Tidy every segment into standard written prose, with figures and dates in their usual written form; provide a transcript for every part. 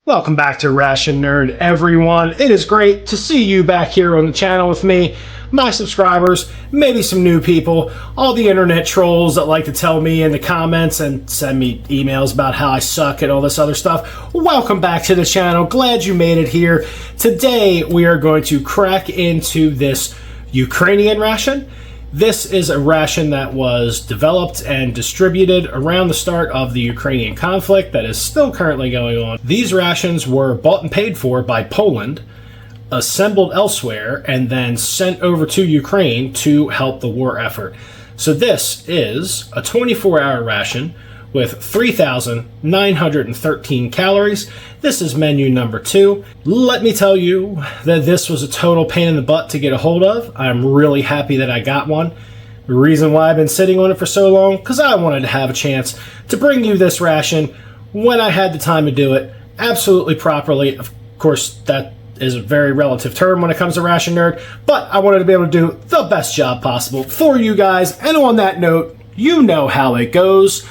Welcome back to Ration Nerd, everyone. It is great to see you back here on the channel with me, my subscribers, maybe some new people, all the internet trolls that like to tell me in the comments and send me emails about how I suck and all this other stuff. Welcome back to the channel. Glad you made it here. Today we are going to crack into this Ukrainian ration. This is a ration that was developed and distributed around the start of the Ukrainian conflict that is still currently going on. These rations were bought and paid for by Poland, assembled elsewhere, and then sent over to Ukraine to help the war effort. So this is a 24-hour ration with 3,913 calories. This is menu number 2. Let me tell you that this was a total pain in the butt to get a hold of. I'm really happy that I got one. The reason why I've been sitting on it for so long, because I wanted to have a chance to bring you this ration when I had the time to do it absolutely properly. Of course, that is a very relative term when it comes to Ration Nerd, but I wanted to be able to do the best job possible for you guys. And on that note, you know how it goes.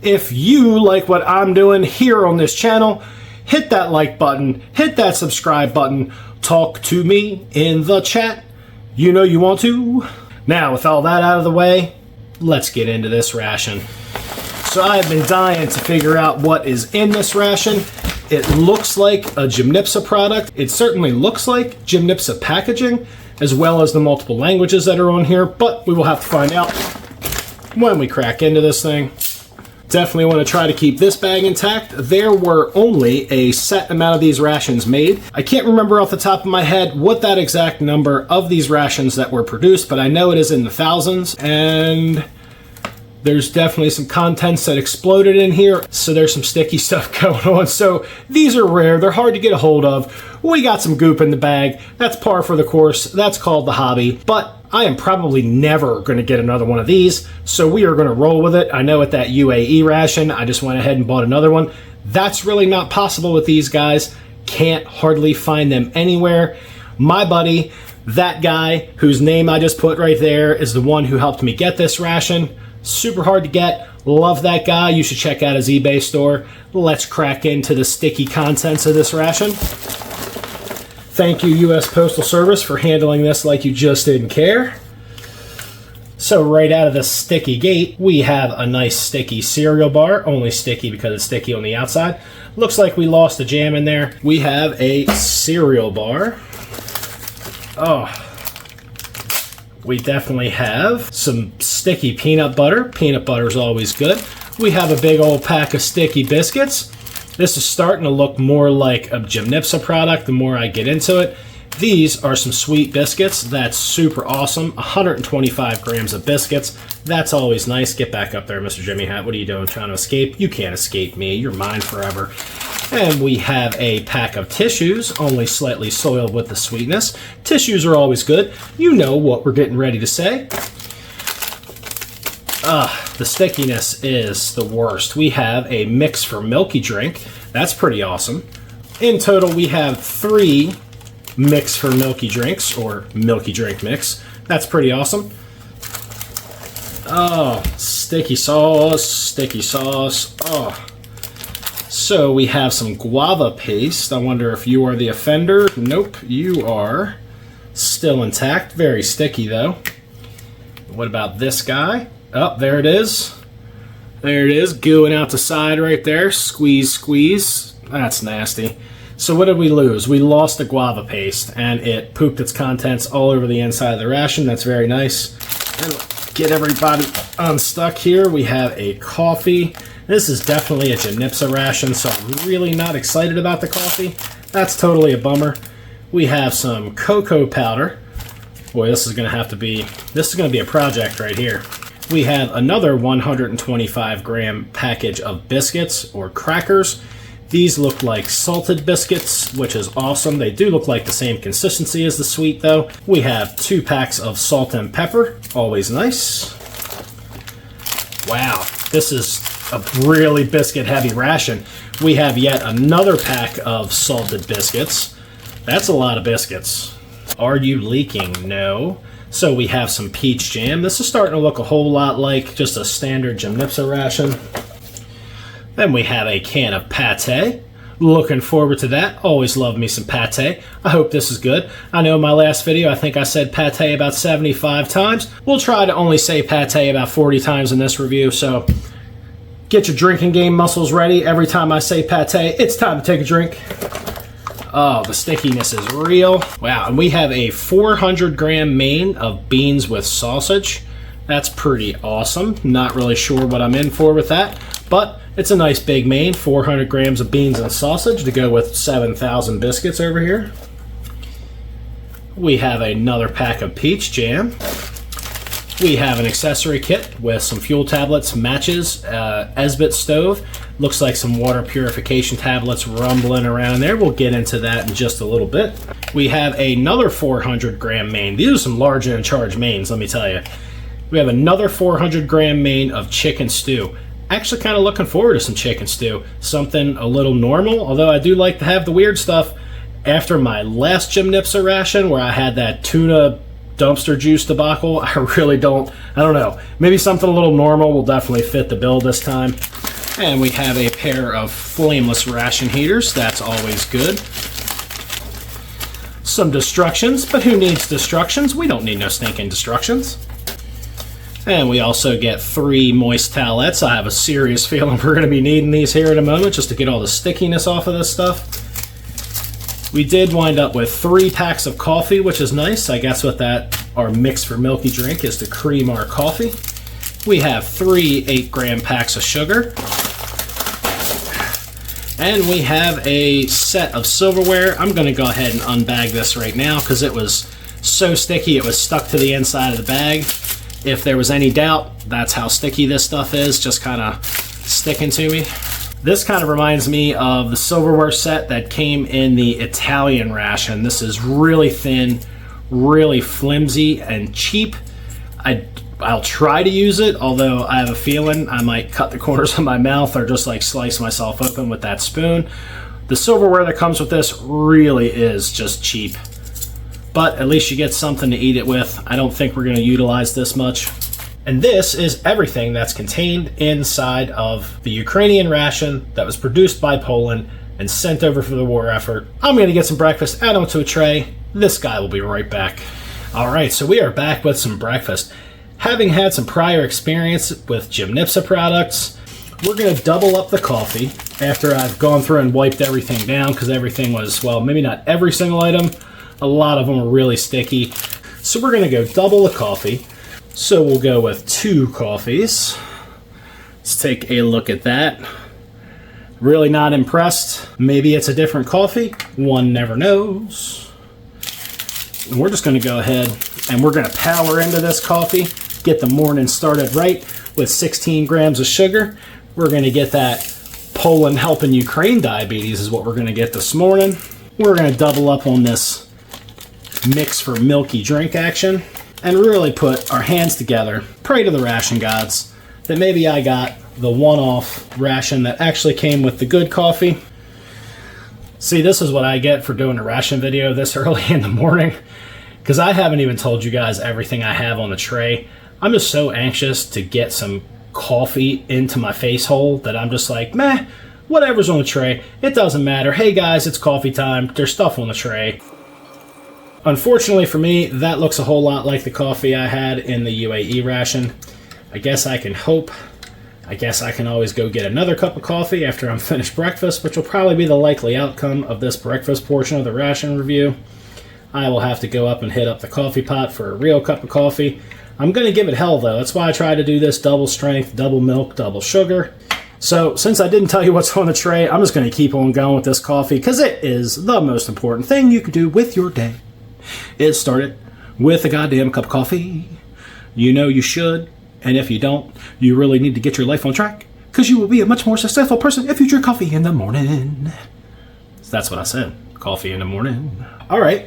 If you like what I'm doing here on this channel, hit that like button, hit that subscribe button, talk to me in the chat. You know you want to. Now, with all that out of the way, let's get into this ration. So I've been dying to figure out what is in this ration. It looks like a Gymnipsa product. It certainly looks like Gymnipsa packaging, as well as the multiple languages that are on here, but we will have to find out when we crack into this thing. Definitely want to try to keep this bag intact. There were only a set amount of these rations made. I can't remember off the top of my head what that exact number of these rations that were produced, but I know it is in the thousands, and there's definitely some contents that exploded in here, so there's some sticky stuff going on. So these are rare, they're hard to get a hold of. We got some goop in the bag. That's par for the course. That's called the hobby. But I am probably never going to get another one of these, so we are going to roll with it. I know with that UAE ration, I just went ahead and bought another one. That's really not possible with these guys. Can't hardly find them anywhere. My buddy, that guy whose name I just put right there, is the one who helped me get this ration. Super hard to get. Love that guy. You should check out his eBay store. Let's crack into the sticky contents of this ration. Thank you, U.S. Postal Service, for handling this like you just didn't care. So right out of the sticky gate, we have a nice sticky cereal bar. Only sticky because it's sticky on the outside. Looks like we lost a jam in there. We have a cereal bar. Oh, we definitely have some sticky peanut butter. Peanut butter is always good. We have a big old pack of sticky biscuits. This is starting to look more like a Gymnipsa product the more I get into it. These are some sweet biscuits. That's super awesome. 125 grams of biscuits. That's always nice. Get back up there, Mr. Jimmy Hat. What are you doing? Trying to escape? You can't escape me. You're mine forever. And we have a pack of tissues, only slightly soiled with the sweetness. Tissues are always good. You know what we're getting ready to say. The stickiness is the worst. We have a mix for milky drink. That's pretty awesome. In total, we have 3 mix for milky drinks, or milky drink mix. That's pretty awesome. Oh, sticky sauce, sticky sauce. Oh. So we have some guava paste. I wonder if you are the offender. Nope, you are still intact. Very sticky, though. What about this guy? Oh, there it is. There it is, gooing out the side right there. Squeeze, squeeze. That's nasty. So what did we lose? We lost the guava paste, and it pooped its contents all over the inside of the ration. That's very nice. And get everybody unstuck here. We have a coffee. This is definitely a Gymnipsa ration, so I'm really not excited about the coffee. That's totally a bummer. We have some cocoa powder. Boy, this is going to be a project right here. We have another 125 gram package of biscuits or crackers. These look like salted biscuits, which is awesome. They do look like the same consistency as the sweet, though. We have 2 packs of salt and pepper. Always nice. Wow, this is a really biscuit-heavy ration. We have yet another pack of salted biscuits. That's a lot of biscuits. Are you leaking? No. So we have some peach jam. This is starting to look a whole lot like just a standard Gymnipsa ration. Then we have a can of pate. Looking forward to that. Always love me some pate. I hope this is good. I know in my last video I think I said pate about 75 times. We'll try to only say pate about 40 times in this review, so get your drinking game muscles ready. Every time I say pate, it's time to take a drink. Oh, the stickiness is real. Wow, and we have a 400 gram main of beans with sausage. That's pretty awesome. Not really sure what I'm in for with that, but it's a nice big main. 400 grams of beans and sausage to go with 7,000 biscuits over here. We have another pack of peach jam. We have an accessory kit with some fuel tablets, matches, Esbit stove. Looks like some water purification tablets rumbling around there. We'll get into that in just a little bit. We have another 400 gram main. These are some large and in charge mains, let me tell you. We have another 400 gram main of chicken stew. Actually kind of looking forward to some chicken stew. Something a little normal, although I do like to have the weird stuff. After my last Jim Nipsa ration where I had that tuna dumpster juice debacle, I don't know. Maybe something a little normal will definitely fit the bill this time. And we have a pair of flameless ration heaters. That's always good. Some destructions, but who needs destructions? We don't need no stinking destructions. And we also get 3 moist towelettes. I have a serious feeling we're going to be needing these here in a moment just to get all the stickiness off of this stuff. We did wind up with 3 packs of coffee, which is nice. I guess what our mix for milky drink is to cream our coffee. We have 3 8-gram packs of sugar. And we have a set of silverware. I'm going to go ahead and unbag this right now because it was so sticky it was stuck to the inside of the bag. If there was any doubt, that's how sticky this stuff is, just kind of sticking to me. This kind of reminds me of the silverware set that came in the Italian ration. This is really thin, really flimsy, and cheap. I'll try to use it, although I have a feeling I might cut the corners of my mouth or just like slice myself open with that spoon. The silverware that comes with this really is just cheap. But at least you get something to eat it with. I don't think we're going to utilize this much. And this is everything that's contained inside of the Ukrainian ration that was produced by Poland and sent over for the war effort. I'm going to get some breakfast, add onto a tray. This guy will be right back. All right, so we are back with some breakfast. Having had some prior experience with Jim Nipsa products, we're going to double up the coffee after I've gone through and wiped everything down because everything was, well, maybe not every single item. A lot of them are really sticky. So we're going to go double the coffee. So we'll go with 2 coffees. Let's take a look at that. Really not impressed. Maybe it's a different coffee. One never knows. And we're just going to go ahead and we're going to power into this coffee. Get the morning started right with 16 grams of sugar. We're going to get that Poland helping Ukraine diabetes is what we're going to get this morning. We're going to double up on this mix for milky drink action and really put our hands together, pray to the ration gods that maybe I got the one-off ration that actually came with the good coffee. See, this is what I get for doing a ration video this early in the morning because I haven't even told you guys everything I have on the tray. I'm just so anxious to get some coffee into my face hole that I'm just like, meh, whatever's on the tray, it doesn't matter. Hey guys, it's coffee time. There's stuff on the tray. Unfortunately for me, that looks a whole lot like the coffee I had in the UAE ration. I guess I can hope. I guess I can always go get another cup of coffee after I'm finished breakfast, which will probably be the likely outcome of this breakfast portion of the ration review. I will have to go up and hit up the coffee pot for a real cup of coffee. I'm going to give it hell though. That's why I try to do this double strength, double milk, double sugar. So since I didn't tell you what's on the tray, I'm just going to keep on going with this coffee because it is the most important thing you can do with your day. It started with a goddamn cup of coffee. You know you should, and if you don't, you really need to get your life on track because you will be a much more successful person if you drink coffee in the morning. So that's what I said, coffee in the morning. All right,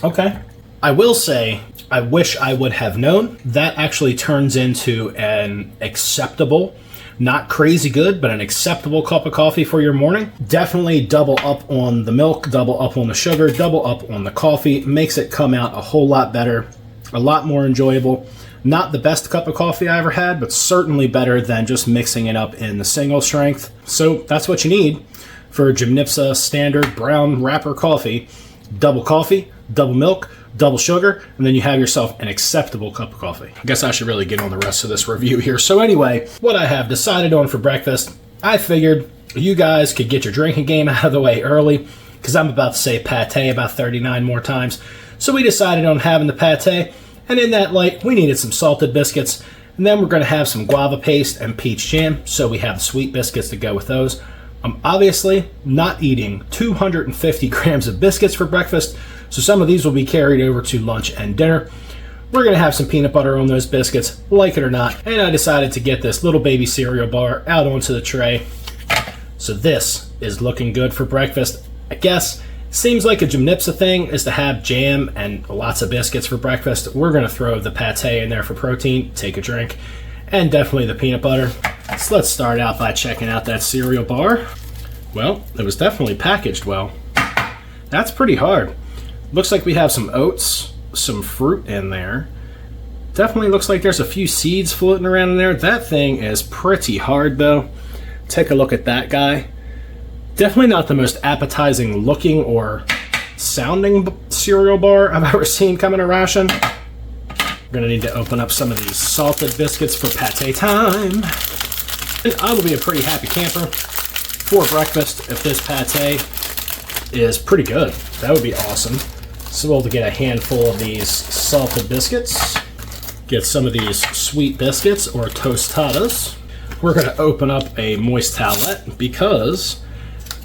okay. I will say, I wish I would have known. That actually turns into an acceptable, not crazy good, but an acceptable cup of coffee for your morning. Definitely double up on the milk, double up on the sugar, double up on the coffee. Makes it come out a whole lot better, a lot more enjoyable. Not the best cup of coffee I ever had, but certainly better than just mixing it up in the single strength. So that's what you need for Gymnipsa standard brown wrapper coffee, double milk, double sugar, and then you have yourself an acceptable cup of coffee. I guess I should really get on the rest of this review here. So anyway, what I have decided on for breakfast, I figured you guys could get your drinking game out of the way early, because I'm about to say pate about 39 more times. So we decided on having the pate, and in that light, we needed some salted biscuits, and then we're going to have some guava paste and peach jam, so we have the sweet biscuits to go with those. I'm obviously not eating 250 grams of biscuits for breakfast, so some of these will be carried over to lunch and dinner. We're going to have some peanut butter on those biscuits, like it or not, and I decided to get this little baby cereal bar out onto the tray. So this is looking good for breakfast. I guess seems like a Gymnipsa thing is to have jam and lots of biscuits for breakfast. We're going to throw the pate in there for protein, take a drink, and definitely the peanut butter. So let's start out by checking out that cereal bar. Well, it was definitely packaged well. That's pretty hard. Looks like we have some oats, some fruit in there. Definitely looks like there's a few seeds floating around in there. That thing is pretty hard though. Take a look at that guy. Definitely not the most appetizing looking or sounding cereal bar I've ever seen come in a ration. We're gonna need to open up some of these salted biscuits for pate time. And I will be a pretty happy camper for breakfast if this pate is pretty good. That would be awesome. So we'll get a handful of these salted biscuits. Get some of these sweet biscuits or tostadas. We're going to open up a moist towelette because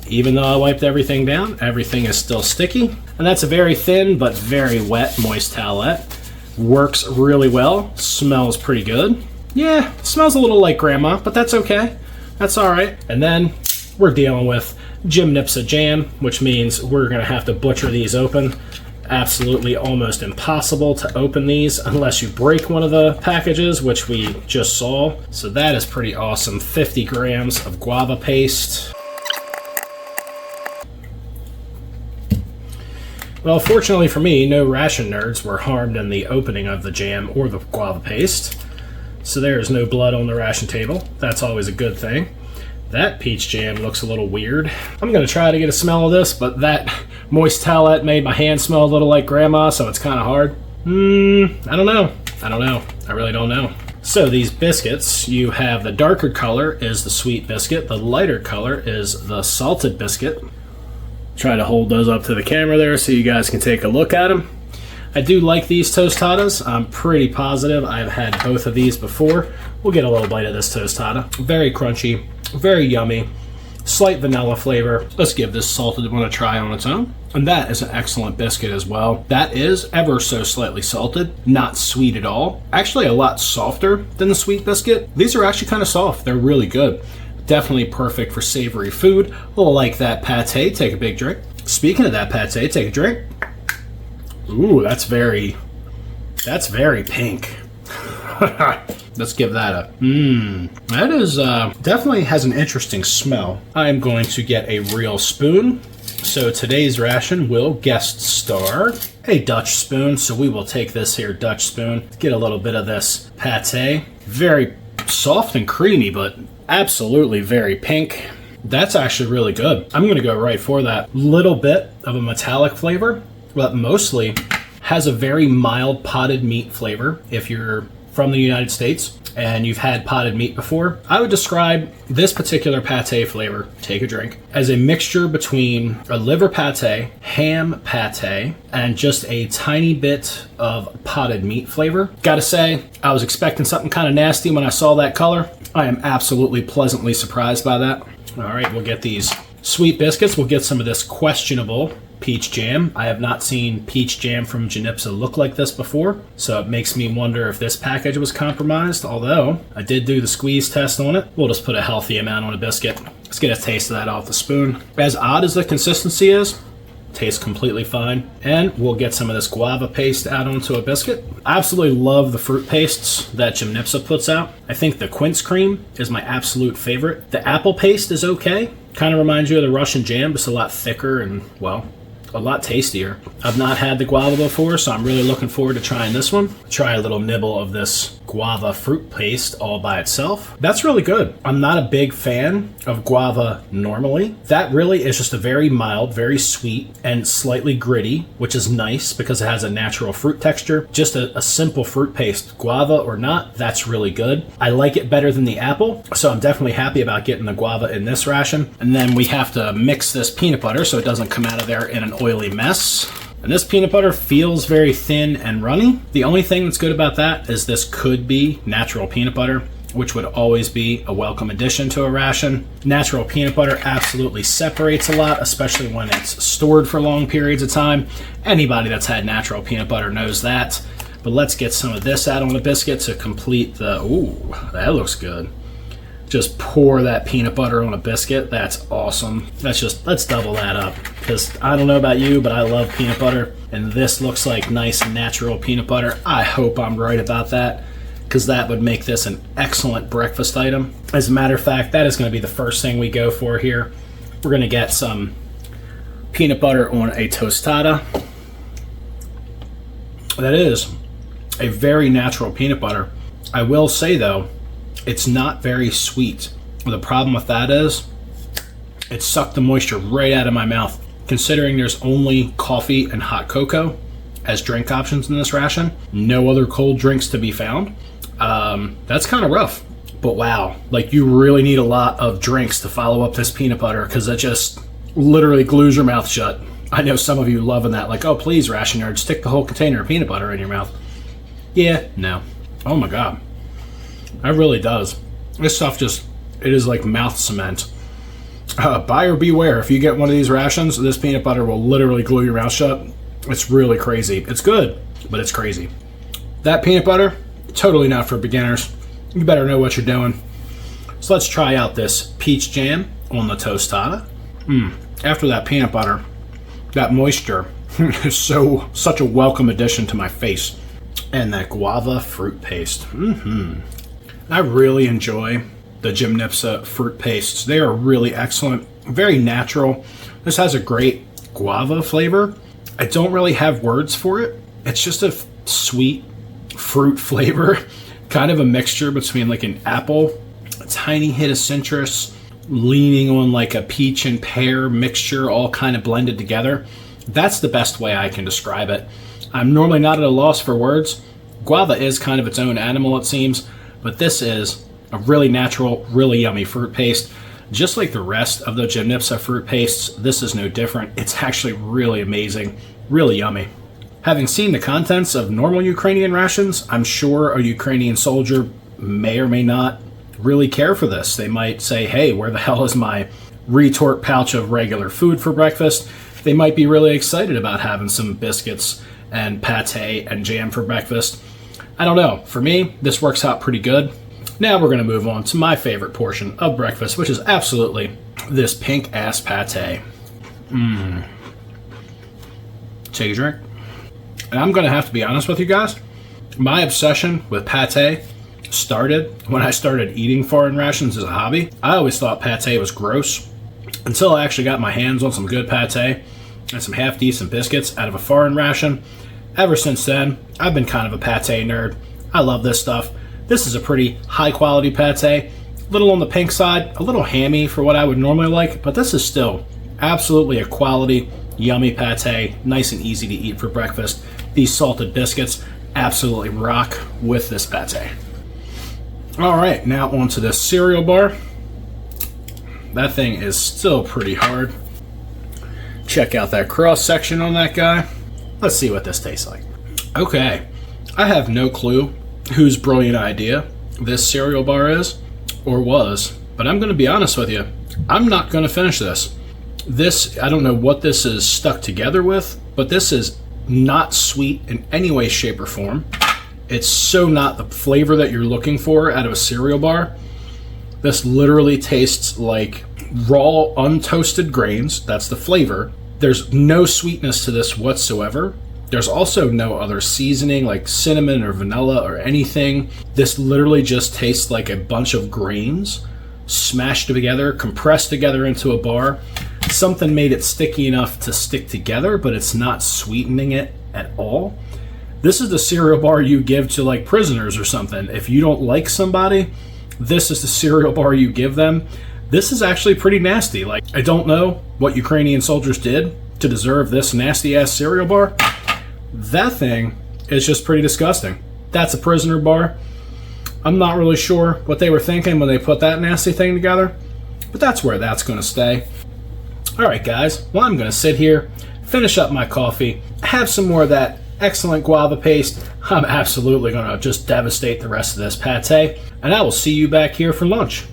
even though I wiped everything down, everything is still sticky. And that's a very thin but very wet moist towelette. Works really well. Smells pretty good. Yeah, smells a little like grandma, but that's okay. That's all right. And then we're dealing with Gymnipsa jam, which means we're going to have to butcher these open. Absolutely almost impossible to open these unless you break one of the packages, which we just saw. So that is pretty awesome. 50 grams of guava paste. Well, fortunately for me, no ration nerds were harmed in the opening of the jam or the guava paste. So there is no blood on the ration table. That's always a good thing. That peach jam looks a little weird. I'm going to try to get a smell of this, but that moist towelette made my hand smell a little like grandma, so it's kind of hard. I don't know. I really don't know. So these biscuits, you have the darker color is the sweet biscuit. The lighter color is the salted biscuit. Try to hold those up to the camera there so you guys can take a look at them. I do like these tostadas. I'm pretty positive I've had both of these before. We'll get a little bite of this tostada. Very crunchy, very yummy, slight vanilla flavor. Let's give this salted one a try on its own. And that is an excellent biscuit as well. That is ever so slightly salted, not sweet at all. Actually a lot softer than the sweet biscuit. These are actually kind of soft. They're really good. Definitely perfect for savory food. Like that pate, take a big drink. Speaking of that pate, take a drink. Ooh, that's very pink. Let's give that a that is definitely has an interesting smell. I'm going to get a real spoon. So today's ration will guest star a Dutch spoon. So we will take this here Dutch spoon, get a little bit of this pate. Very soft and creamy, but absolutely very pink. That's actually really good. I'm going to go right for that. Little bit of a metallic flavor, but mostly has a very mild potted meat flavor. If you're from the United States and you've had potted meat before, I would describe this particular pate flavor, take a drink, as a mixture between a liver pate, ham pate, and just a tiny bit of potted meat flavor. Gotta say, I was expecting something kind of nasty when I saw that color. I am absolutely pleasantly surprised by that. All right, we'll get these sweet biscuits. We'll get some of this questionable peach jam. I have not seen peach jam from Gymnipsa look like this before, so it makes me wonder if this package was compromised, although I did do the squeeze test on it. We'll just put a healthy amount on a biscuit. Let's get a taste of that off the spoon. As odd as the consistency is, tastes completely fine. And we'll get some of this guava paste out onto a biscuit. I absolutely love the fruit pastes that Gymnipsa puts out. I think the quince cream is my absolute favorite. The apple paste is okay. Kind of reminds you of the Russian jam, but it's a lot thicker and, well, a lot tastier. I've not had the guava before, so I'm really looking forward to trying this one. Try a little nibble of this guava fruit paste all by itself. That's really good. I'm not a big fan of guava normally. That really is just a very mild, very sweet, and slightly gritty, which is nice because it has a natural fruit texture. Just a simple fruit paste, guava or not, that's really good. I like it better than the apple, so I'm definitely happy about getting the guava in this ration. And then we have to mix this peanut butter so it doesn't come out of there in an oily mess. And this peanut butter feels very thin and runny. The only thing that's good about that is this could be natural peanut butter, which would always be a welcome addition to a ration. Natural peanut butter absolutely separates a lot, especially when it's stored for long periods of time. Anybody that's had natural peanut butter knows that. But let's get some of this out on the biscuit to complete the, ooh, that looks good. Just pour that peanut butter on a biscuit. That's awesome. Let's double that up, because I don't know about you, but I love peanut butter, and this looks like nice natural peanut butter. I hope I'm right about that, because that would make this an excellent breakfast item. As a matter of fact, that is going to be the first thing we go for here. We're going to get some peanut butter on a tostada. That is a very natural peanut butter. I will say though, it's not very sweet. The problem with that is it sucked the moisture right out of my mouth. Considering there's only coffee and hot cocoa as drink options in this ration, no other cold drinks to be found. That's kind of rough. But wow, like you really need a lot of drinks to follow up this peanut butter, because it just literally glues your mouth shut. I know some of you loving that, like, oh please, Ration Nerd, stick the whole container of peanut butter in your mouth. Yeah, no. Oh my god. That really does. This stuff just, it is like mouth cement. Buyer beware. If you get one of these rations, this peanut butter will literally glue your mouth shut. It's really crazy. It's good, but it's crazy. That peanut butter, totally not for beginners. You better know what you're doing. So let's try out this peach jam on the tostada. After that peanut butter, that moisture is such a welcome addition to my face. And that guava fruit paste. I really enjoy the Jim Nipsa fruit pastes. They are really excellent, very natural. This has a great guava flavor. I don't really have words for it. It's just a sweet fruit flavor, kind of a mixture between like an apple, a tiny hit of citrus, leaning on like a peach and pear mixture, all kind of blended together. That's the best way I can describe it. I'm normally not at a loss for words. Guava is kind of its own animal, it seems, but this is a really natural, really yummy fruit paste. Just like the rest of the Jim Nipsa fruit pastes, this is no different. It's actually really amazing, really yummy. Having seen the contents of normal Ukrainian rations, I'm sure a Ukrainian soldier may or may not really care for this. They might say, hey, where the hell is my retort pouch of regular food for breakfast? They might be really excited about having some biscuits and pate and jam for breakfast. I don't know. For me, this works out pretty good. Now we're going to move on to my favorite portion of breakfast, which is absolutely this pink ass pate. Take a drink. And I'm going to have to be honest with you guys. My obsession with pate started when I started eating foreign rations as a hobby. I always thought pate was gross until I actually got my hands on some good pate and some half-decent biscuits out of a foreign ration. Ever since then, I've been kind of a pate nerd. I love this stuff. This is a pretty high-quality pate. A little on the pink side, a little hammy for what I would normally like, but this is still absolutely a quality, yummy pate, nice and easy to eat for breakfast. These salted biscuits absolutely rock with this pate. All right, now onto this cereal bar. That thing is still pretty hard. Check out that cross section on that guy. Let's see what this tastes like. Okay, I have no clue whose brilliant idea this cereal bar is, or was, but I'm going to be honest with you. I'm not going to finish this. This, I don't know what this is stuck together with, but this is not sweet in any way, shape, or form. It's so not the flavor that you're looking for out of a cereal bar. This literally tastes like raw, untoasted grains. That's the flavor. There's no sweetness to this whatsoever. There's also no other seasoning like cinnamon or vanilla or anything. This literally just tastes like a bunch of grains smashed together, compressed together into a bar. something made it sticky enough to stick together, but it's not sweetening it at all. This is the cereal bar you give to like prisoners or something. If you don't like somebody, this is the cereal bar you give them. This is actually pretty nasty. Like, I don't know what Ukrainian soldiers did to deserve this nasty ass cereal bar. That thing is just pretty disgusting. That's a prisoner bar. I'm not really sure what they were thinking when they put that nasty thing together, but that's where that's going to stay. All right, guys. Well, I'm going to sit here, finish up my coffee, have some more of that excellent guava paste. I'm absolutely going to just devastate the rest of this pate, and I will see you back here for lunch.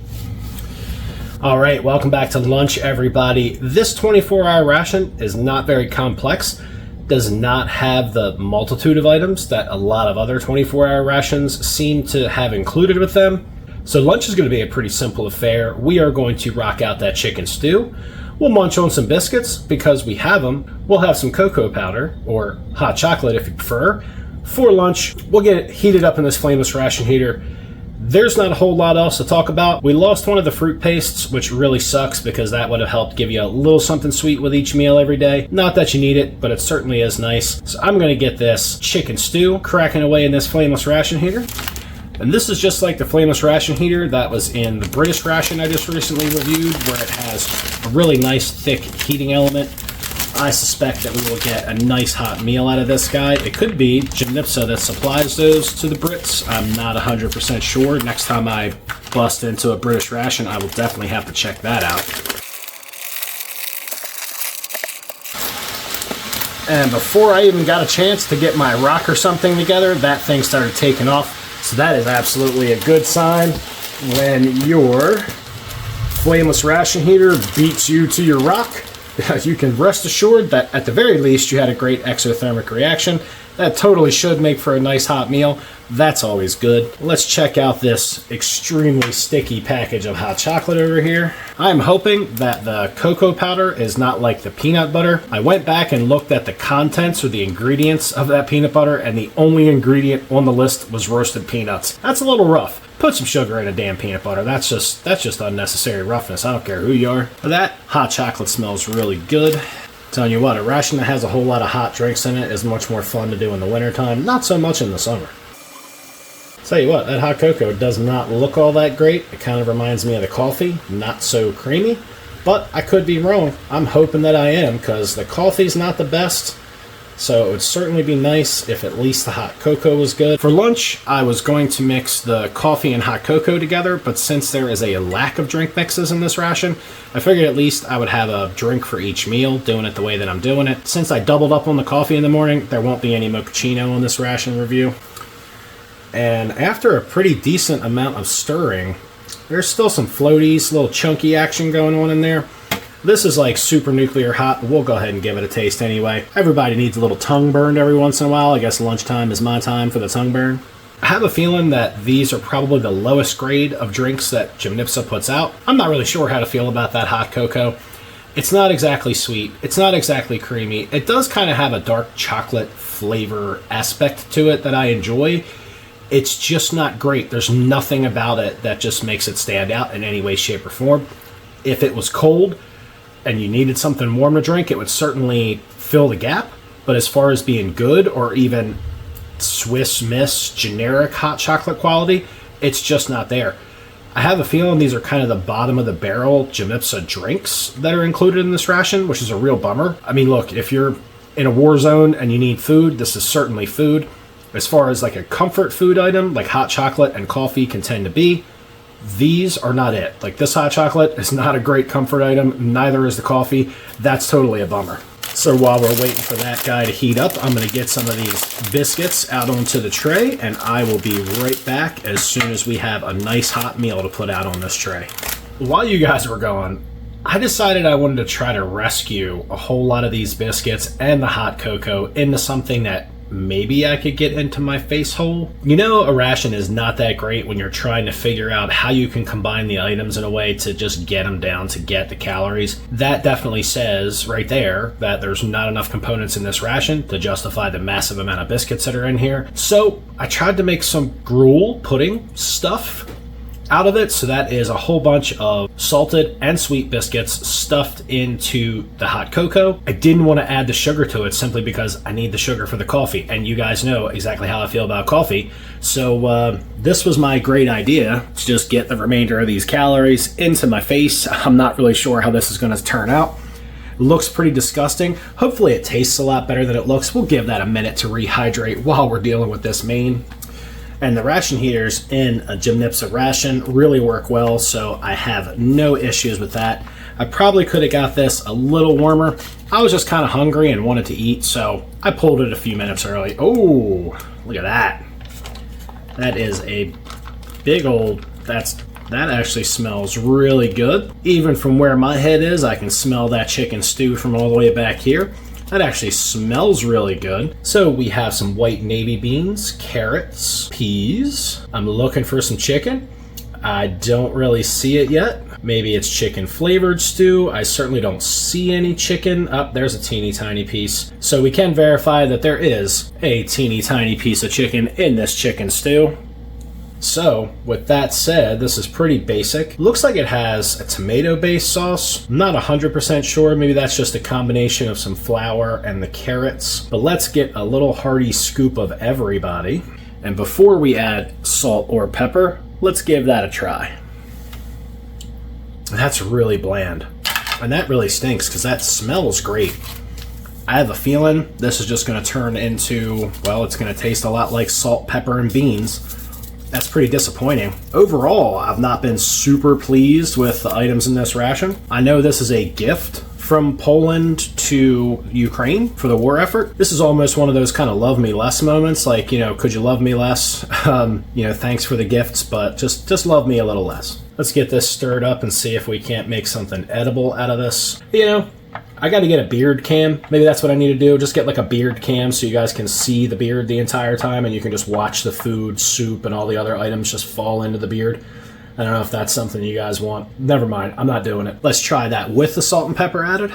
All right, welcome back to lunch, everybody. This 24-hour ration is not very complex, does not have the multitude of items that a lot of other 24-hour rations seem to have included with them. So lunch is going to be a pretty simple affair. We are going to rock out that chicken stew. We'll munch on some biscuits because we have them. We'll have some cocoa powder, or hot chocolate if you prefer. For lunch, we'll get it heated up in this flameless ration heater. There's not a whole lot else to talk about. We lost one of the fruit pastes, which really sucks because that would have helped give you a little something sweet with each meal every day. Not that you need it, but it certainly is nice. So I'm going to get this chicken stew cracking away in this flameless ration heater. And this is just like the flameless ration heater that was in the British ration I just recently reviewed, where it has a really nice thick heating element. I suspect that we will get a nice hot meal out of this guy. It could be Gymnipsa that supplies those to the Brits. I'm not 100% sure. Next time I bust into a British ration, I will definitely have to check that out. And before I even got a chance to get my rock or something together, that thing started taking off. So that is absolutely a good sign when your flameless ration heater beats you to your rock. You can rest assured that at the very least you had a great exothermic reaction. That totally should make for a nice hot meal. That's always good. Let's check out this extremely sticky package of hot chocolate over here. I'm hoping that the cocoa powder is not like the peanut butter. I went back and looked at the contents or the ingredients of that peanut butter, and the only ingredient on the list was roasted peanuts. That's a little rough. Put some sugar in a damn peanut butter. That's just unnecessary roughness. I don't care who you are. But that hot chocolate smells really good. Telling you what, a ration that has a whole lot of hot drinks in it is much more fun to do in the wintertime, not so much in the summer. Tell you what, that hot cocoa does not look all that great. It kind of reminds me of the coffee, not so creamy, but I could be wrong. I'm hoping that I am, because the coffee's not the best, so it would certainly be nice if at least the hot cocoa was good. For lunch, I was going to mix the coffee and hot cocoa together, but since there is a lack of drink mixes in this ration, I figured at least I would have a drink for each meal, doing it the way that I'm doing it. Since I doubled up on the coffee in the morning, there won't be any mochaccino on this ration review. And after a pretty decent amount of stirring, there's still some floaties, little chunky action going on in there. This is like super nuclear hot, but we'll go ahead and give it a taste anyway. Everybody needs a little tongue burned every once in a while. I guess lunchtime is my time for the tongue burn. I have a feeling that these are probably the lowest grade of drinks that Gymnipsa puts out. I'm not really sure how to feel about that hot cocoa. It's not exactly sweet. It's not exactly creamy. It does kind of have a dark chocolate flavor aspect to it that I enjoy. It's just not great. There's nothing about it that just makes it stand out in any way, shape, or form. If it was cold and you needed something warm to drink, it would certainly fill the gap. But as far as being good or even Swiss Miss generic hot chocolate quality, it's just not there. I have a feeling these are kind of the bottom of the barrel Gymnipsa drinks that are included in this ration, which is a real bummer. I mean, look, if you're in a war zone and you need food, this is certainly food. As far as like a comfort food item, like hot chocolate and coffee can tend to be, these are not it. Like, this hot chocolate is not a great comfort item, neither is the coffee. That's totally a bummer. So while we're waiting for that guy to heat up, I'm going to get some of these biscuits out onto the tray, and I will be right back as soon as we have a nice hot meal to put out on this tray. While you guys were gone, I decided I wanted to try to rescue a whole lot of these biscuits and the hot cocoa into something that maybe I could get into my face hole. You know, a ration is not that great when you're trying to figure out how you can combine the items in a way to just get them down to get the calories. That definitely says right there that there's not enough components in this ration to justify the massive amount of biscuits that are in here. So I tried to make some gruel pudding stuff. out of it. So that is a whole bunch of salted and sweet biscuits stuffed into the hot cocoa. I didn't want to add the sugar to it simply because I need the sugar for the coffee, and you guys know exactly how I feel about coffee. So this was my great idea, to just get the remainder of these calories into my face. I'm not really sure how this is going to turn out. Looks pretty disgusting. Hopefully it tastes a lot better than it looks. We'll give that a minute to rehydrate while we're dealing with this main. And the ration heaters in a Gymnipsa ration really work well, so I have no issues with that. I probably could have got this a little warmer. I was just kind of hungry and wanted to eat, so I pulled it a few minutes early. Oh, look at that. That is a big old, that actually smells really good. Even from where my head is, I can smell that chicken stew from all the way back here. That actually smells really good. So we have some white navy beans, carrots, peas. I'm looking for some chicken. I don't really see it yet. Maybe it's chicken flavored stew. I certainly don't see any chicken. Oh, there's a teeny tiny piece. So we can verify that there is a teeny tiny piece of chicken in this chicken stew. So, with that said, this is pretty basic. Looks like it has a tomato-based sauce. I'm not 100% sure. Maybe that's just a combination of some flour and the carrots. But let's get a little hearty scoop of everybody. And before we add salt or pepper, let's give that a try. That's really bland. And that really stinks because that smells great. I have a feeling this is just going to turn into, well, it's going to taste a lot like salt, pepper, and beans. That's pretty disappointing. Overall, I've not been super pleased with the items in this ration. I know this is a gift from Poland to Ukraine for the war effort. This is almost one of those kind of love me less moments, like, you know, could you love me less? You know, thanks for the gifts, but just love me a little less. Let's get this stirred up and see if we can't make something edible out of this. You know, I got to get a beard cam. Maybe that's what I need to do. Just get like a beard cam so you guys can see the beard the entire time and you can just watch the food, soup, and all the other items just fall into the beard. I don't know if that's something you guys want. Never mind. I'm not doing it. Let's try that with the salt and pepper added.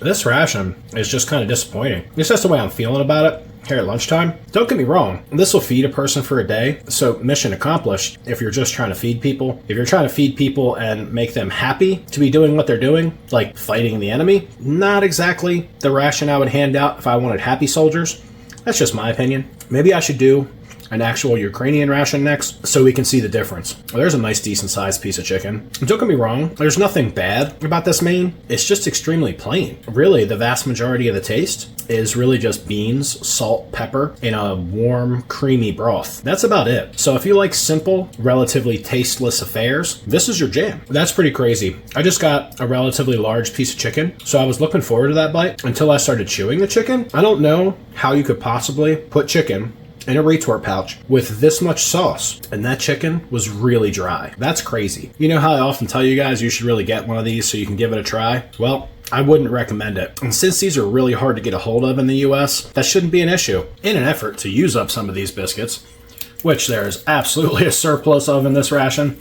This ration is just kind of disappointing. It's just the way I'm feeling about it here at lunchtime. Don't get me wrong, this will feed a person for a day, so mission accomplished if you're just trying to feed people. If you're trying to feed people and make them happy to be doing what they're doing, like fighting the enemy, not exactly the ration I would hand out if I wanted happy soldiers. That's just my opinion. Maybe I should do an actual Ukrainian ration next so we can see the difference. Well, there's a nice decent sized piece of chicken. Don't get me wrong, there's nothing bad about this main. It's just extremely plain. Really, the vast majority of the taste is really just beans, salt, pepper, in a warm, creamy broth. That's about it. So if you like simple, relatively tasteless affairs, this is your jam. That's pretty crazy. I just got a relatively large piece of chicken, so I was looking forward to that bite until I started chewing the chicken. I don't know how you could possibly put chicken in a retort pouch with this much sauce, and that chicken was really dry. That's crazy. You know how I often tell you guys you should really get one of these so you can give it a try? Well, I wouldn't recommend it. And since these are really hard to get a hold of in the US, that shouldn't be an issue. In an effort to use up some of these biscuits, which there is absolutely a surplus of in this ration,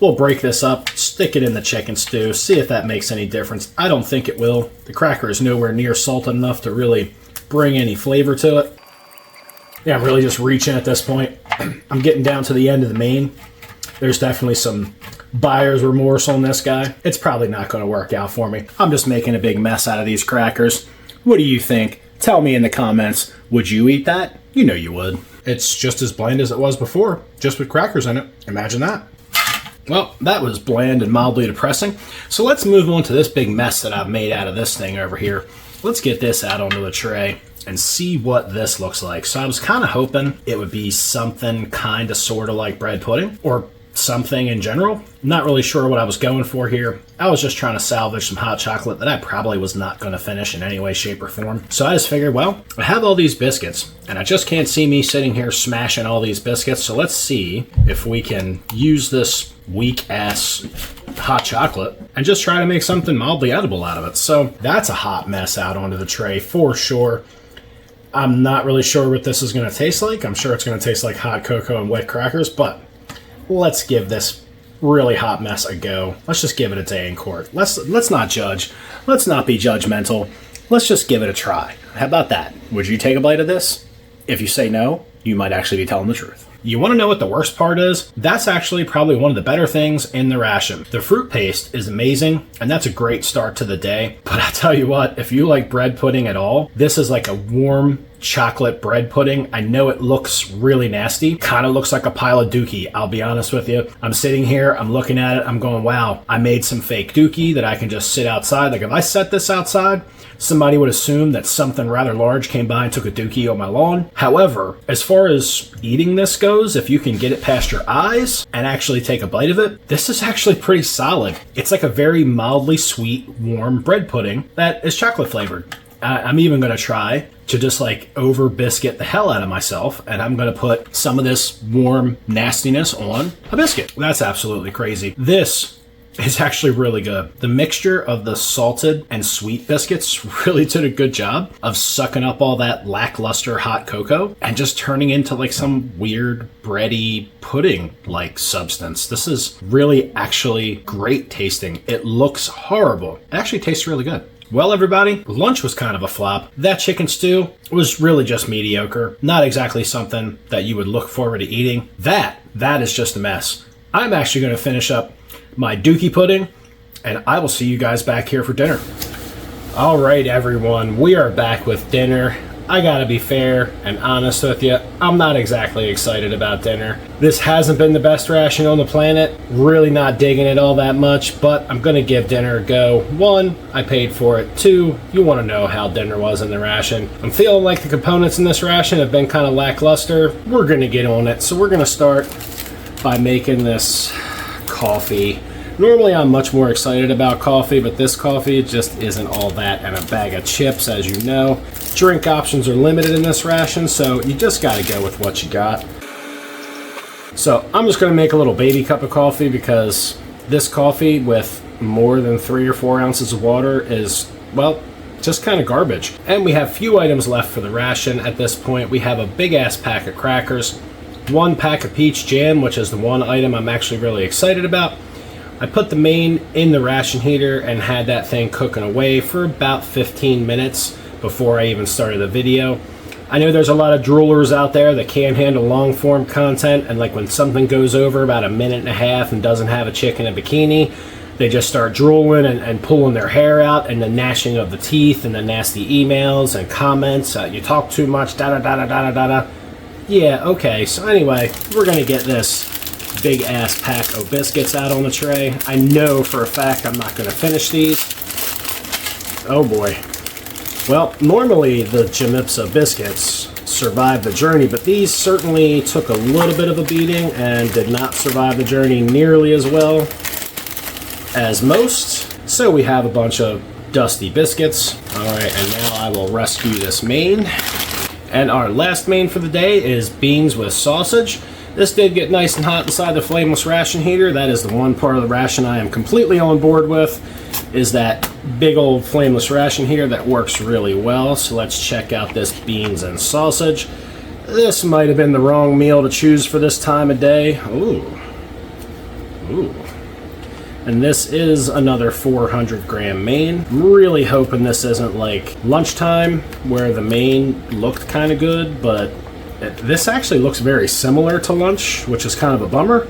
we'll break this up, stick it in the chicken stew, see if that makes any difference. I don't think it will. The cracker is nowhere near salted enough to really bring any flavor to it. Yeah, I'm really just reaching at this point. I'm getting down to the end of the main. There's definitely some buyer's remorse on this guy. It's probably not going to work out for me. I'm just making a big mess out of these crackers. What do you think? Tell me in the comments. Would you eat that? You know you would. It's just as bland as it was before, just with crackers in it. Imagine that. Well, that was bland and mildly depressing. So let's move on to this big mess that I've made out of this thing over here. Let's get this out onto the tray and see what this looks like. So I was kind of hoping it would be something kind of sort of like bread pudding or something in general. Not really sure what I was going for here. I was just trying to salvage some hot chocolate that I probably was not going to finish in any way, shape, or form. So I just figured, well, I have all these biscuits and I just can't see me sitting here smashing all these biscuits. So let's see if we can use this weak ass hot chocolate and just try to make something mildly edible out of it. So that's a hot mess out onto the tray for sure. I'm not really sure what this is going to taste like. I'm sure it's going to taste like hot cocoa and wet crackers, but let's give this really hot mess a go. Let's just give it a day in court. Let's not judge. Let's not be judgmental. Let's just give it a try. How about that? Would you take a bite of this? If you say no, you might actually be telling the truth. You want to know what the worst part is? That's actually probably one of the better things in the ration. The fruit paste is amazing, and that's a great start to the day. But I tell you what, if you like bread pudding at all, this is like a warm chocolate bread pudding. I know it looks really nasty. Kind of looks like a pile of dookie, I'll be honest with you. I'm sitting here, I'm looking at it, I'm going, wow, I made some fake dookie that I can just sit outside. Like if I set this outside, somebody would assume that something rather large came by and took a dookie on my lawn. However, as far as eating this goes, if you can get it past your eyes and actually take a bite of it, this is actually pretty solid. It's like a very mildly sweet, warm bread pudding that is chocolate flavored. I'm even going to try to just like over biscuit the hell out of myself, and I'm going to put some of this warm nastiness on a biscuit. That's absolutely crazy. This is actually really good. The mixture of the salted and sweet biscuits really did a good job of sucking up all that lackluster hot cocoa and just turning into like some weird bready pudding like substance. This is really actually great tasting. It looks horrible. It actually tastes really good. Well, everybody, lunch was kind of a flop. That chicken stew was really just mediocre. Not exactly something that you would look forward to eating. That is just a mess. I'm actually going to finish up my dookie pudding, and I will see you guys back here for dinner. All right, everyone, we are back with dinner. I gotta be fair and honest with you, I'm not exactly excited about dinner. This hasn't been the best ration on the planet, really not digging it all that much, but I'm gonna give dinner a go. 1, I paid for it. 2, you wanna know how dinner was in the ration. I'm feeling like the components in this ration have been kind of lackluster. We're gonna get on it, so we're gonna start by making this coffee. Normally I'm much more excited about coffee, but this coffee just isn't all that, and a bag of chips, as you know. Drink options are limited in this ration, so you just gotta go with what you got. So I'm just gonna make a little baby cup of coffee because this coffee with more than 3 or 4 ounces of water is, well, just kind of garbage. And we have few items left for the ration at this point. We have a big ass pack of crackers, 1 pack of peach jam, which is the one item I'm actually really excited about. I put the main in the ration heater and had that thing cooking away for about 15 minutes before I even started the video. I know there's a lot of droolers out there that can't handle long form content, and like when something goes over about a minute and a half and doesn't have a chick in a bikini, they just start drooling and pulling their hair out, and the gnashing of the teeth and the nasty emails and comments. You talk too much, da-da-da-da-da-da-da. Yeah, okay, so anyway, we're gonna get this big ass pack of biscuits out on the tray. I know for a fact I'm not gonna finish these. Oh boy. Well, normally the Jamipsa biscuits survive the journey, but these certainly took a little bit of a beating and did not survive the journey nearly as well as most. So we have a bunch of dusty biscuits. Alright, and now I will rescue this main. And our last main for the day is beans with sausage. This did get nice and hot inside the flameless ration heater. That is the one part of the ration I am completely on board with, is that big old flameless ration heater that works really well. So let's check out this beans and sausage. This might have been the wrong meal to choose for this time of day. Ooh. Ooh. And this is another 400 gram main. I'm really hoping this isn't like lunchtime where the main looked kind of good, but this actually looks very similar to lunch, which is kind of a bummer,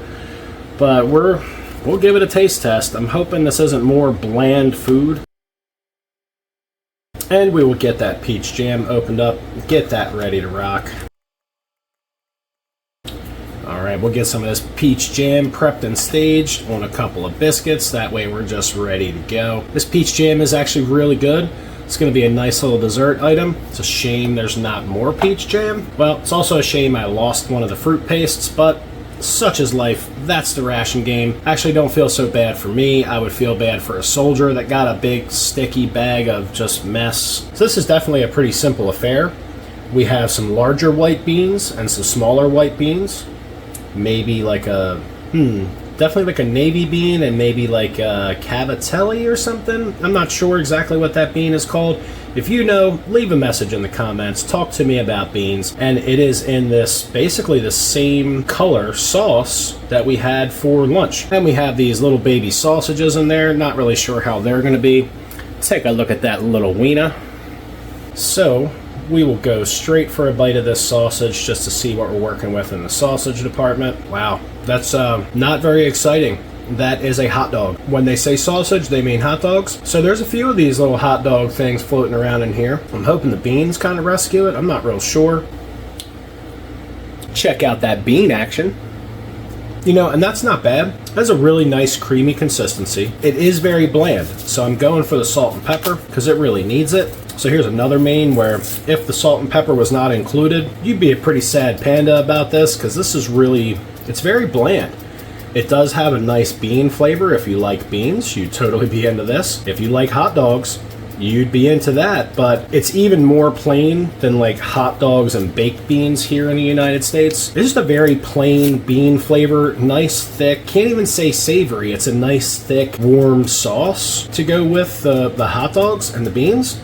but we'll give it a taste test. I'm hoping this isn't more bland food. And we will get that peach jam opened up, get that ready to rock. Alright, we'll get some of this peach jam prepped and staged on a couple of biscuits. That way we're just ready to go. This peach jam is actually really good. It's going to be a nice little dessert item. It's a shame there's not more peach jam. Well, it's also a shame I lost one of the fruit pastes, but such is life. That's the ration game. I actually don't feel so bad for me. I would feel bad for a soldier that got a big sticky bag of just mess. So this is definitely a pretty simple affair. We have some larger white beans and some smaller white beans. Maybe like a, definitely like a navy bean and maybe like a cavatelli or something. I'm not sure exactly what that bean is called. If you know, leave a message in the comments. Talk to me about beans. And it is in this, basically the same color sauce that we had for lunch. And we have these little baby sausages in there. Not really sure how they're going to be. Take a look at that little wiener. So we will go straight for a bite of this sausage just to see what we're working with in the sausage department. Wow, that's not very exciting. That is a hot dog. When they say sausage, they mean hot dogs. So there's a few of these little hot dog things floating around in here. I'm hoping the beans kind of rescue it. I'm not real sure. Check out that bean action. You know, and that's not bad. It has a really nice creamy consistency. It is very bland, so I'm going for the salt and pepper because it really needs it. So here's another main where if the salt and pepper was not included, you'd be a pretty sad panda about this because this is really, it's very bland. It does have a nice bean flavor. If you like beans, you'd totally be into this. If you like hot dogs, you'd be into that, but it's even more plain than like hot dogs and baked beans here in the United States. It's just a very plain bean flavor, nice thick, can't even say savory. It's a nice thick warm sauce to go with the hot dogs and the beans.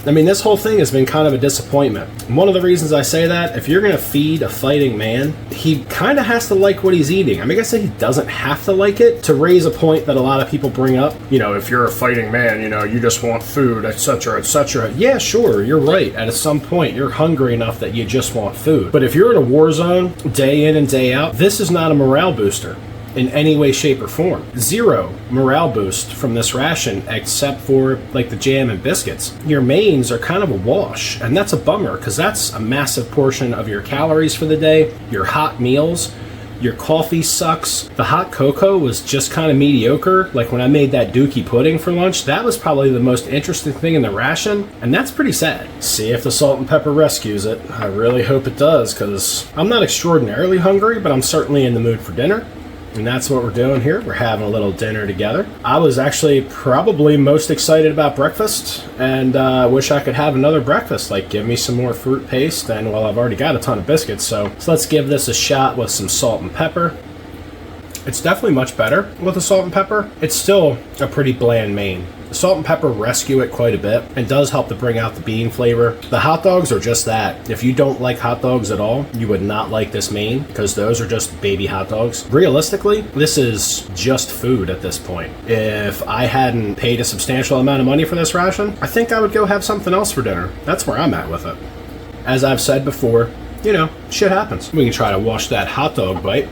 I mean, this whole thing has been kind of a disappointment. And one of the reasons I say that, if you're gonna feed a fighting man, he kind of has to like what he's eating. I mean, I guess he doesn't have to like it. To raise a point that a lot of people bring up, you know, if you're a fighting man, you know, you just want food, etc., etc. Yeah, sure, you're right. At some point, you're hungry enough that you just want food. But if you're in a war zone, day in and day out, this is not a morale booster in any way, shape, or form. Zero morale boost from this ration except for like the jam and biscuits. Your mains are kind of a wash, and that's a bummer because that's a massive portion of your calories for the day. Your hot meals, your coffee sucks. The hot cocoa was just kind of mediocre. Like when I made that dookie pudding for lunch, that was probably the most interesting thing in the ration, and that's pretty sad. See if the salt and pepper rescues it. I really hope it does because I'm not extraordinarily hungry, but I'm certainly in the mood for dinner. And that's what we're doing here. We're having a little dinner together. I was actually probably most excited about breakfast, and wish I could have another breakfast. Like, give me some more fruit paste, and well, I've already got a ton of biscuits, so let's give this a shot with some salt and pepper. It's definitely much better with the salt and pepper. It's still a pretty bland main. The salt and pepper rescue it quite a bit and does help to bring out the bean flavor. The hot dogs are just that. If you don't like hot dogs at all, you would not like this main because those are just baby hot dogs. Realistically, this is just food at this point. If I hadn't paid a substantial amount of money for this ration, I think I would go have something else for dinner. That's where I'm at with it. As I've said before, you know, shit happens. We can try to wash that hot dog bite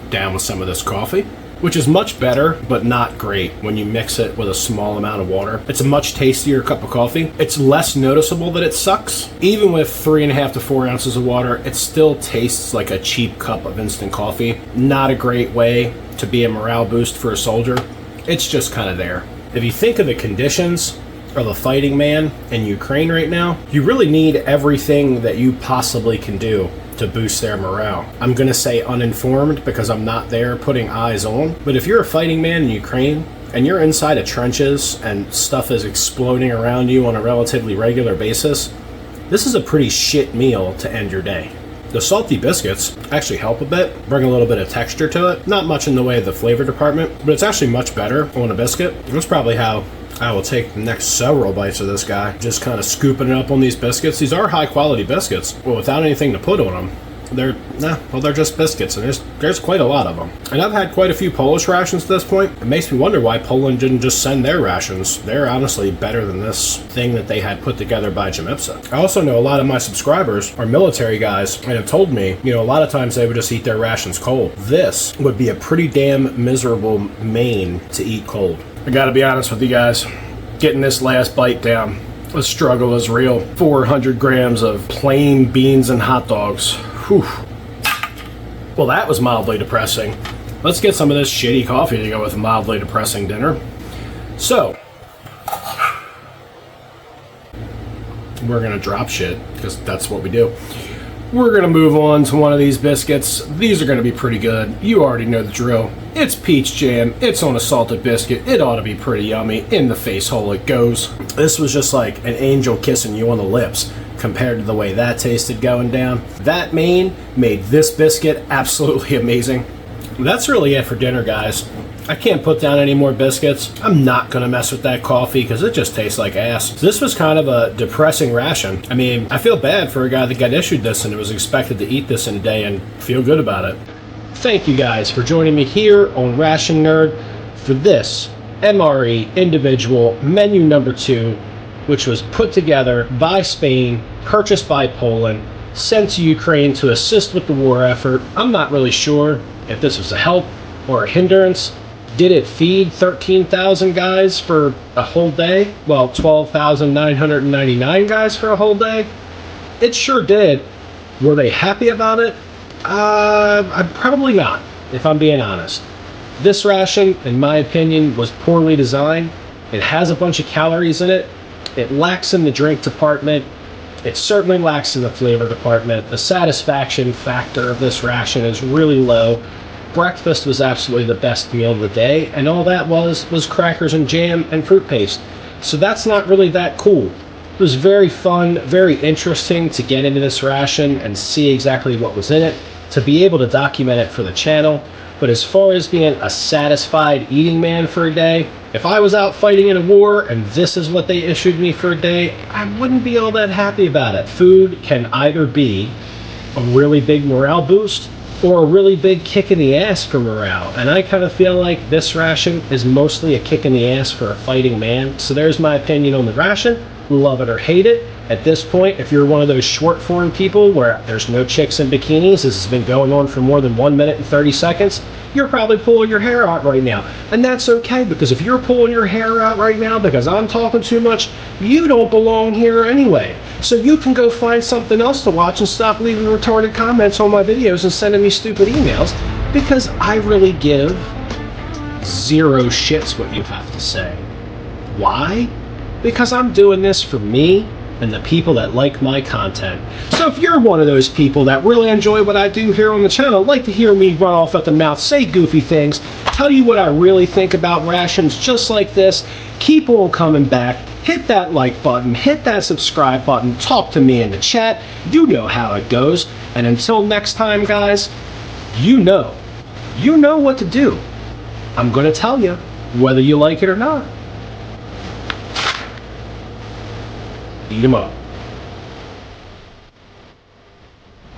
down with some of this coffee, which is much better, but not great when you mix it with a small amount of water. It's a much tastier cup of coffee. It's less noticeable that it sucks. Even with 3.5 to 4 ounces of water, it still tastes like a cheap cup of instant coffee. Not a great way to be a morale boost for a soldier. It's just kind of there. If you think of the conditions of a fighting man in Ukraine right now, you really need everything that you possibly can do to boost their morale. I'm gonna say uninformed because I'm not there putting eyes on, but if you're a fighting man in Ukraine and you're inside of trenches and stuff is exploding around you on a relatively regular basis, this is a pretty shit meal to end your day. The salty biscuits actually help a bit, bring a little bit of texture to it. Not much in the way of the flavor department, but it's actually much better on a biscuit. That's probably how I will take the next several bites of this guy, just kind of scooping it up on these biscuits. These are high quality biscuits, well, without anything to put on them. They're just biscuits, and there's quite a lot of them. And I've had quite a few Polish rations to this point. It makes me wonder why Poland didn't just send their rations. They're honestly better than this thing that they had put together by Jamipsa. I also know a lot of my subscribers are military guys and have told me, you know, a lot of times they would just eat their rations cold. This would be a pretty damn miserable main to eat cold. I gotta be honest with you guys, getting this last bite down, the struggle is real. 400 grams of plain beans and hot dogs. Whew. Well, that was mildly depressing. Let's get some of this shitty coffee to go with a mildly depressing dinner. So, we're gonna drop shit, because that's what we do. We're gonna move on to one of these biscuits. These are gonna be pretty good. You already know the drill. It's peach jam, it's on a salted biscuit, it ought to be pretty yummy. In the face hole it goes. This was just like an angel kissing you on the lips compared to the way that tasted going down. That main made this biscuit absolutely amazing. That's really it for dinner, guys. I can't put down any more biscuits. I'm not gonna mess with that coffee because it just tastes like ass. This was kind of a depressing ration. I mean, I feel bad for a guy that got issued this and was expected to eat this in a day and feel good about it. Thank you guys for joining me here on Ration Nerd for this MRE individual menu number 2 which was put together by Spain, purchased by Poland, sent to Ukraine to assist with the war effort. I'm not really sure if this was a help or a hindrance. Did it feed 13,000 guys for a whole day? Well, 12,999 guys for a whole day? It sure did. Were they happy about it? I'm probably not, if I'm being honest. This ration, in my opinion, was poorly designed. It has a bunch of calories in it. It lacks in the drink department. It certainly lacks in the flavor department. The satisfaction factor of this ration is really low. Breakfast was absolutely the best meal of the day, and all that was crackers and jam and fruit paste. So that's not really that cool. It was very fun, very interesting to get into this ration and see exactly what was in it, to be able to document it for the channel. But as far as being a satisfied eating man for a day, if I was out fighting in a war and this is what they issued me for a day, I wouldn't be all that happy about it. Food can either be a really big morale boost or a really big kick in the ass for morale. And I kind of feel like this ration is mostly a kick in the ass for a fighting man. So there's my opinion on the ration. Love it or hate it. At this point, if you're one of those short form people where there's no chicks in bikinis, this has been going on for more than 1 minute and 30 seconds, you're probably pulling your hair out right now. And that's okay, because if you're pulling your hair out right now because I'm talking too much, you don't belong here anyway. So you can go find something else to watch and stop leaving retarded comments on my videos and sending me stupid emails, because I really give zero shits what you have to say. Why? Because I'm doing this for me and the people that like my content. So if you're one of those people that really enjoy what I do here on the channel, like to hear me run off at the mouth, say goofy things, tell you what I really think about rations just like this, keep on coming back, hit that like button, hit that subscribe button, talk to me in the chat, you know how it goes. And until next time, guys, you know what to do. I'm gonna tell you, whether you like it or not. Eat 'em up.